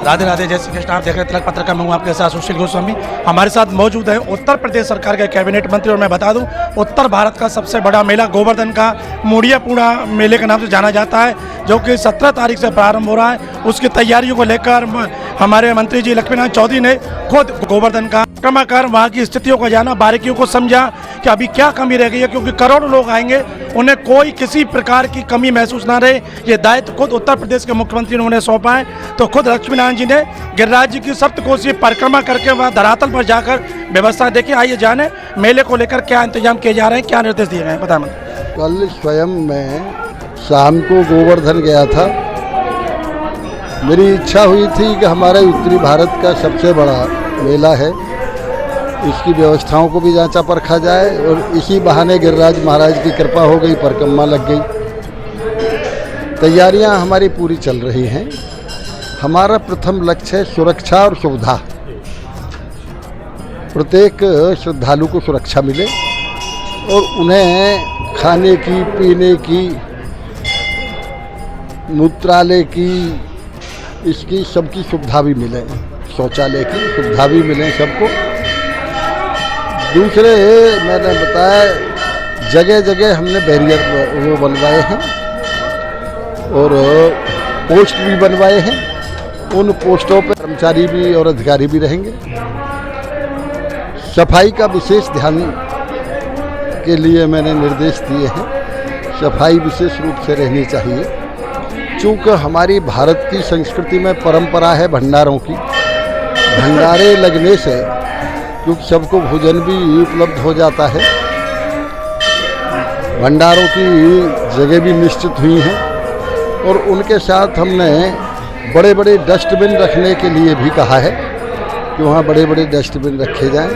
राधे राधे, जय श्री कृष्ण। आप देख रहे हैं तिलक पत्रकार, मैं हूं आपके साथ सुशील गोस्वामी। हमारे साथ मौजूद है उत्तर प्रदेश सरकार के कैबिनेट मंत्री, और मैं बता दूं उत्तर भारत का सबसे बड़ा मेला गोवर्धन का मुड़िया पूर्णा मेले के नाम से जाना जाता है, जो कि 17 तारीख से प्रारंभ हो रहा है। उसकी तैयारियों को लेकर हमारे मंत्री जी लक्ष्मीनारायण चौधरी ने खुद गोवर्धन का परिक्रमा कर वहाँ की स्थितियों को जाना, बारीकियों को समझा कि अभी क्या कमी रह गई है, क्योंकि करोड़ों लोग आएंगे, उन्हें कोई किसी प्रकार की कमी महसूस ना रहे। ये दायित्व खुद उत्तर प्रदेश के मुख्यमंत्री ने उन्हें सौंपा है। तो खुद लक्ष्मीनारायण जी ने गिरिराज जी की सप्तकोशीय परिक्रमा करके वहाँ धरातल पर जाकर व्यवस्था देखी। आइए जाने मेले को लेकर क्या इंतजाम किए जा रहे हैं, क्या निर्देश दिए गए हैं, बता। कल स्वयं मैं शाम को गोवर्धन गया था। मेरी इच्छा हुई थी कि हमारे उत्तरी भारत का सबसे बड़ा मेला है, इसकी व्यवस्थाओं को भी जांचा परखा जाए, और इसी बहाने गिरिराज महाराज की कृपा हो गई, परिक्रमा लग गई। तैयारियां हमारी पूरी चल रही हैं। हमारा प्रथम लक्ष्य है सुरक्षा और सुविधा। प्रत्येक श्रद्धालु को सुरक्षा मिले और उन्हें खाने की, पीने की, मूत्रालय की, इसकी सबकी सुविधा भी मिले, शौचालय की सुविधा भी मिले सबको। दूसरे मैंने बताया, जगह जगह हमने बैरियर वो बनवाए हैं और पोस्ट भी बनवाए हैं। उन पोस्टों पर कर्मचारी भी और अधिकारी भी रहेंगे। सफाई का विशेष ध्यान के लिए मैंने निर्देश दिए हैं। सफाई विशेष रूप से रहनी चाहिए, चूँकि हमारी भारत की संस्कृति में परंपरा है भंडारों की। भंडारे लगने से क्योंकि सबको भोजन भी उपलब्ध हो जाता है, भंडारों की जगह भी निश्चित हुई हैं, और उनके साथ हमने बड़े बड़े डस्टबिन रखने के लिए भी कहा है कि वहाँ बड़े बड़े डस्टबिन रखे जाएं,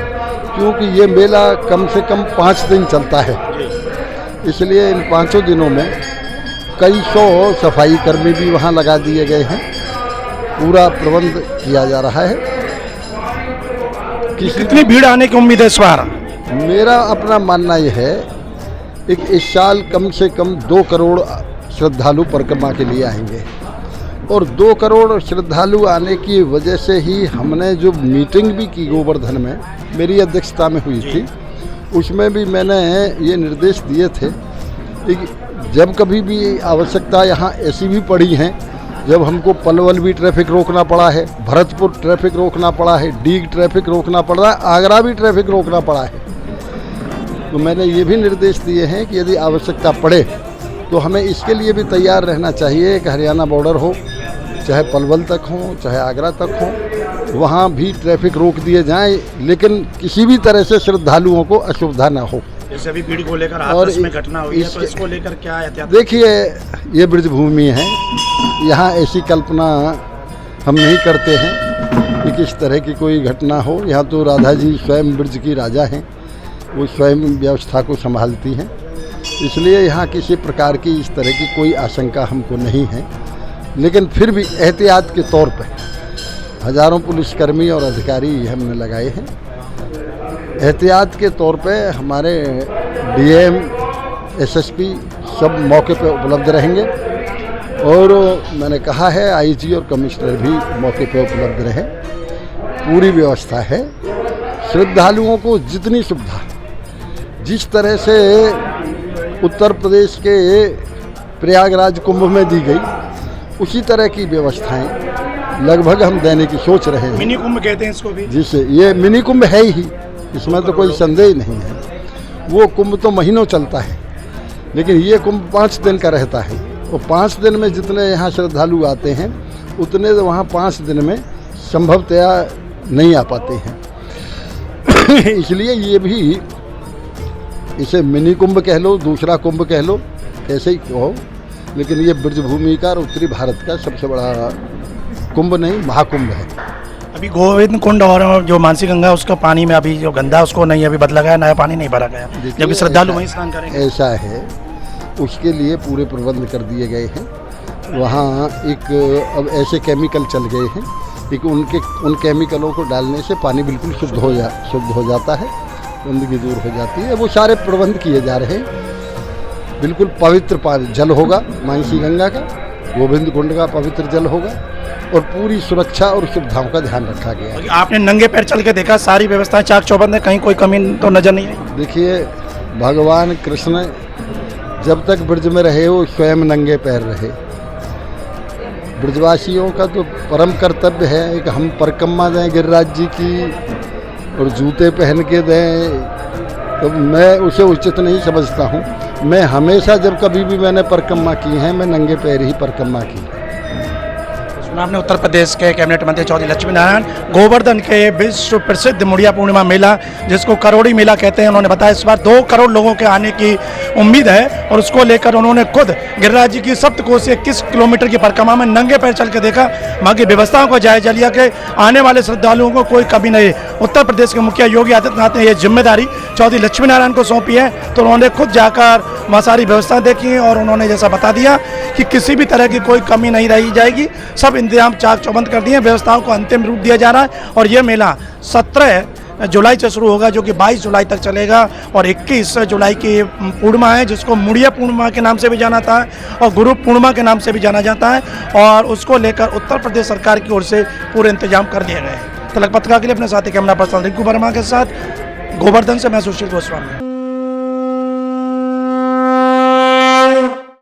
क्योंकि ये मेला कम से कम 5 दिन चलता है। इसलिए इन 5 दिनों में कई 100 सफाई कर्मी भी वहाँ लगा दिए गए हैं। पूरा प्रबंध किया जा रहा है। कितनी भीड़ आने की उम्मीद है इस बार? मेरा अपना मानना यह है कि इस साल कम से कम 2 करोड़ श्रद्धालु परिक्रमा के लिए आएंगे, और 2 करोड़ श्रद्धालु आने की वजह से ही हमने जो मीटिंग भी की गोवर्धन में, मेरी अध्यक्षता में हुई थी, उसमें भी मैंने ये निर्देश दिए थे कि जब कभी भी आवश्यकता यहाँ ऐसी भी पड़ी हैं, जब हमको पलवल भी ट्रैफिक रोकना पड़ा है, भरतपुर ट्रैफिक रोकना पड़ा है, डीग ट्रैफिक रोकना पड़ा है, आगरा भी ट्रैफिक रोकना पड़ा है, तो मैंने ये भी निर्देश दिए हैं कि यदि आवश्यकता पड़े तो हमें इसके लिए भी तैयार रहना चाहिए कि हरियाणा बॉर्डर हो, चाहे पलवल तक हो, चाहे आगरा तक हो, वहाँ भी ट्रैफिक रोक दिए जाएँ, लेकिन किसी भी तरह से श्रद्धालुओं को असुविधा ना हो। जैसे अभी भीड़ को लेकर हादसे में घटना हुई है, तो इसको लेकर क्या एहतियात? देखिए, ये ब्रज भूमि है, यहाँ ऐसी कल्पना हम नहीं करते हैं कि किस तरह की कोई घटना हो। यहाँ तो राधा जी स्वयं ब्रज की राजा हैं, वो स्वयं व्यवस्था को संभालती हैं, इसलिए यहाँ किसी प्रकार की इस तरह की कोई आशंका हमको नहीं है। लेकिन फिर भी एहतियात के तौर पर हजारों पुलिसकर्मी और अधिकारी हमने लगाए हैं। एहतियात के तौर पे हमारे डीएम, एसएसपी सब मौके पे उपलब्ध रहेंगे, और मैंने कहा है आईजी और कमिश्नर भी मौके पे उपलब्ध रहें। पूरी व्यवस्था है। श्रद्धालुओं को जितनी सुविधा, जिस तरह से उत्तर प्रदेश के प्रयागराज कुंभ में दी गई, उसी तरह की व्यवस्थाएं लगभग हम देने की सोच रहे हैं। मिनी कुंभ कहते हैं इसको भी, जिससे ये मिनी कुंभ है ही, इसमें तो कोई संदेह नहीं है। वो कुंभ तो महीनों चलता है, लेकिन ये कुंभ 5 दिन का रहता है, और 5 दिन में जितने यहाँ श्रद्धालु आते हैं उतने तो वहाँ 5 दिन में संभवतया नहीं आ पाते हैं। इसलिए ये भी, इसे मिनी कुंभ कह लो, दूसरा कुंभ कह लो, कैसे ही कहो, लेकिन ये ब्रजभूमि का और उत्तरी भारत का सबसे बड़ा कुंभ नहीं, महाकुंभ है। अभी गोविंद कुंड और जो मानसी गंगा, उसका पानी में अभी जो गंदा, उसको नहीं अभी बदला गया, नया पानी नहीं भरा गया, जबकि श्रद्धालु वहीं स्नान करेंगे। ऐसा है, उसके लिए पूरे प्रबंध कर दिए गए हैं। वहाँ एक अब ऐसे केमिकल चल गए हैं कि उन केमिकलों को डालने से पानी बिल्कुल शुद्ध हो जाता है, गंदगी दूर हो जाती है। वो सारे प्रबंध किए जा रहे हैं। बिल्कुल पवित्र जल होगा मानसी गंगा का, गोविंद कुंड का पवित्र जल होगा, और पूरी सुरक्षा और सुविधाओं का ध्यान रखा गया है। आपने नंगे पैर चल के देखा, सारी व्यवस्थाएं चाक चौबंद है, कहीं कोई कमी तो नजर नहीं आई? देखिए, भगवान कृष्ण जब तक ब्रज में रहे वो स्वयं नंगे पैर रहे। ब्रजवासियों का तो परम कर्तव्य है कि हम परिक्रमा दें गिरिराज जी की और जूते पहन के दें, तो मैं उसे उचित नहीं समझता हूँ। मैं हमेशा जब कभी भी मैंने परिक्रमा की है, मैं नंगे पैर ही परिक्रमा की। आपने उत्तर प्रदेश के कैबिनेट मंत्री चौधरी लक्ष्मी नारायण गोवर्धन के विश्व प्रसिद्ध मुड़िया पूर्णिमा मेला, जिसको करोड़ी मेला कहते हैं, उन्होंने बताया इस बार 2 करोड़ लोगों के आने की उम्मीद है और उसको लेकर उन्होंने खुद गिरिराज जी की सप्तकोशी 21 किलोमीटर की परिक्रमा में नंगे पैर चल के देखा, वहाँ की व्यवस्थाओं का जायजा लिया कि आने वाले श्रद्धालुओं को कोई कमी नहीं। उत्तर प्रदेश के मुखिया योगी आदित्यनाथ ने यह जिम्मेदारी चौधरी लक्ष्मी नारायण को सौंपी है, तो उन्होंने खुद जाकर वहाँ सारी व्यवस्था देखी और उन्होंने जैसा बता दिया कि किसी भी तरह की कोई कमी नहीं रही जाएगी, सब इंतजाम चाक चौबंद कर दिए, व्यवस्थाओं को अंतिम रूप दिया जा रहा है। और ये मेला 17 जुलाई से शुरू होगा, जो कि 22 जुलाई तक चलेगा और 21 जुलाई की पूर्णिमा है, जिसको मुड़िया पूर्णिमा के नाम से भी जाना जाता है और गुरु पूर्णिमा के नाम से भी जाना जाता है, और उसको लेकर उत्तर प्रदेश सरकार की ओर से पूरे इंतजाम कर लिए गए हैं। तिलक पत्रिका के लिए अपने साथी कैमरा पर्सन रिंकू वर्मा के साथ गोवर्धन से मैं सुशील गोस्वामी।